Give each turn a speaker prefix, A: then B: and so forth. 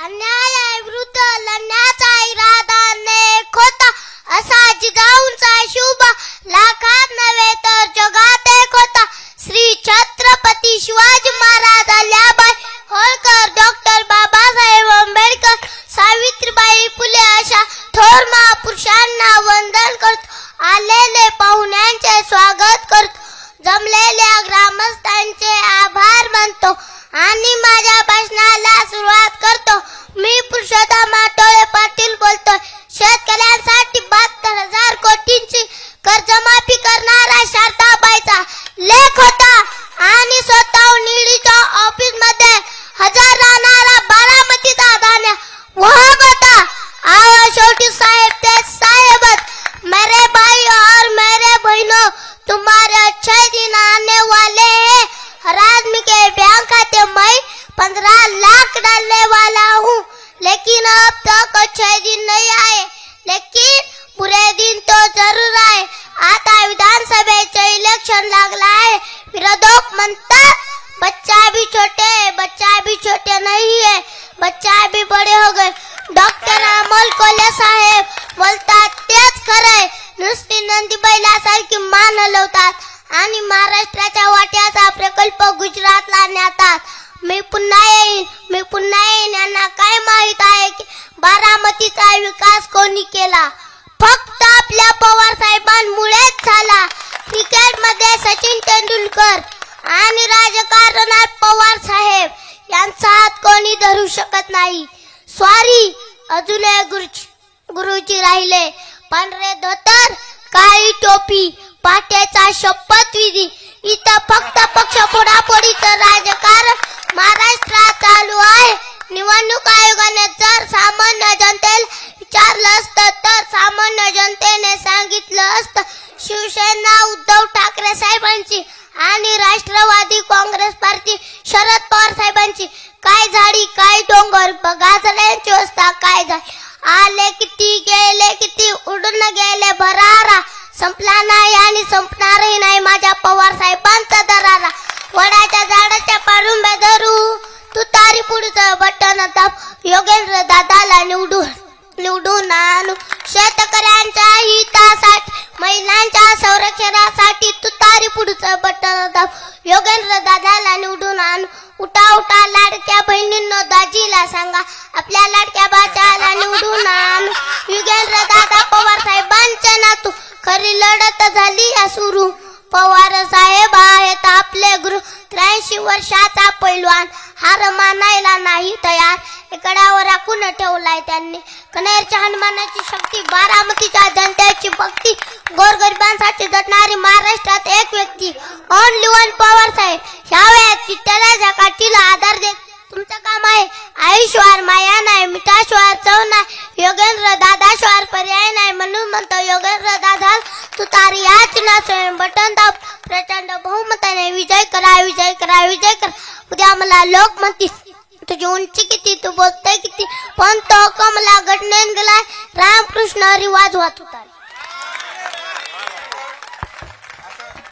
A: अन्यायाविरुद्ध लढण्याचा इरादा नेक होता, असा जिजाऊंचा शुभ लाखात नव्हे तर जगात एक होता. श्री छत्रपती शिवाजी महाराज, अहिल्याबाई होळकर, डॉक्टर बाबासाहेब आंबेडकर, सावित्रीबाई फुले अशा थोर महापुरुषांना वंदन करतो. आलेले पाहुण्यांचे स्वागत करतो. जमलेल्या ग्रामस्थांचे आभार मानतो आणि माझ्या भाषणाला सुरुवात करतो. मी पुरुषोत्तम आठवले पाटील बोलतोय. शेतकऱ्यांसाठी 72,000 कोटींची कर्जमाफी करणारा शारदाबाईचा लेख होता आणि स्वतःहून ईडीच्या ऑफिस मध्ये हजर राहणारा बारामतीचा धान्य वाहक होता. आओ शेवटी साहेब ते साहेबच. मेरे भाई और मेरे बहनों, तुम्हारे अच्छे दिन आने वाले हैं. हर आदमी के बैंक खाते में 15 लाख डालने वाला हूँ, लेकिन अब तक अच्छे दिन नहीं आए. लेकिन बुरे दिन तो जरूर आए. आता विधानसभेचे इलेक्शन लागला है. विरोधक म्हणतात बच्चा भी छोटे नहीं है, बच्चा भी बड़े हो गए. डॉक्टर अमोल कोल्हे साहेब बोलतात तेच खरंय. नुसती नंदीबैलासारखी मान हलवतात आणि महाराष्ट्राच्या वाट्याचा प्रकल्प गुजरातला नेतात. मी पुन्हा येईन यांना काय माहित आहे की बारामतीचा विकास कोणी केला? फक्त आपल्या पवार साहेबांमुळेच झाला. क्रिकेट मध्ये सचिन तेंडुलकर आणि राजकारणात पवार साहेब यांचा हात कोणी धरू शकत नाही. स्वारी अजूनही गुरुजी राहिले. पांढरे धोतर, काळी टोपी, पाट्याचा शपथविधी. इथं फक्त पक्ष फोडाफोडीचं राजकारण महाराष्ट्रात चालू आहे. निवडणूक आयोगाने जर सामान्य जनतेला विचारलं असतं तर सामान्य जनतेने सांगितलं असतं शिवसेना उद्धव ठाकरे साहेबांची आणि राष्ट्रवादी काँग्रेस पार्टी शरद पवार साहेबांची काय झाडी काय डोंगर गाजण्याची अवस्था काय झाली. आले किती गेले किती, उडून गेले भरारा. संपला नाही आणि संपणारही नाही माझ्या पवार साहेबांचा दरारा. वडाच्या झाडाच्या पाडुंब्या धरू, तुतारी पुढचं बटन दाब, योगेंद्र दादाला निवडून आणू. शेतकऱ्यांच्या हितासाठी, महिलांच्या संरक्षणासाठी तुतारी पुढचं बटन दाब, योगेंद्र दादाला निवडून आणू. उठा लाडक्या बहिणींनो, दाजीला सांगा आपल्या लाडक्या बाच्याला निवडून आणू. योगेंद्र दादा पवार साहेबांचे नातू, खरी लढत झाली या सुरू. पवार साहेब आहेत आपले गुरु, 83 वर्षाचा पैलवान, हार मानायला नाही तयार. एकडावर राखून ठेवलाय त्यांनी कनेरच्या हनुमानाची शक्ती, बारामतीच्या जनतेची भक्ती, गोरगरिबांसाठी झटणारी महाराष्ट्रात एक व्यक्ती, ओनली वन पवार साहेब. ह्यावेळेस चिठ्ठ्याच्या काठीला आधार देत तुमचं काम आहे. आयुष्यवार माया नाही, मिठाश्वार चव नाही, योगेंद्र दादाश्वार पर्याय नाही. म्हणून म्हणतो योगेंद्र दादा तुतारी या चिन्हाचे बटन दाब, प्रचंड बहुमताने विजय करा, विजय करा, विजय करा. उद्या मला लोक म्हणतील तुझी उंची किती, तू बोलते किती, पण तो कमला घटनेन गेलाय. रामकृष्ण हरी वाजवत होता.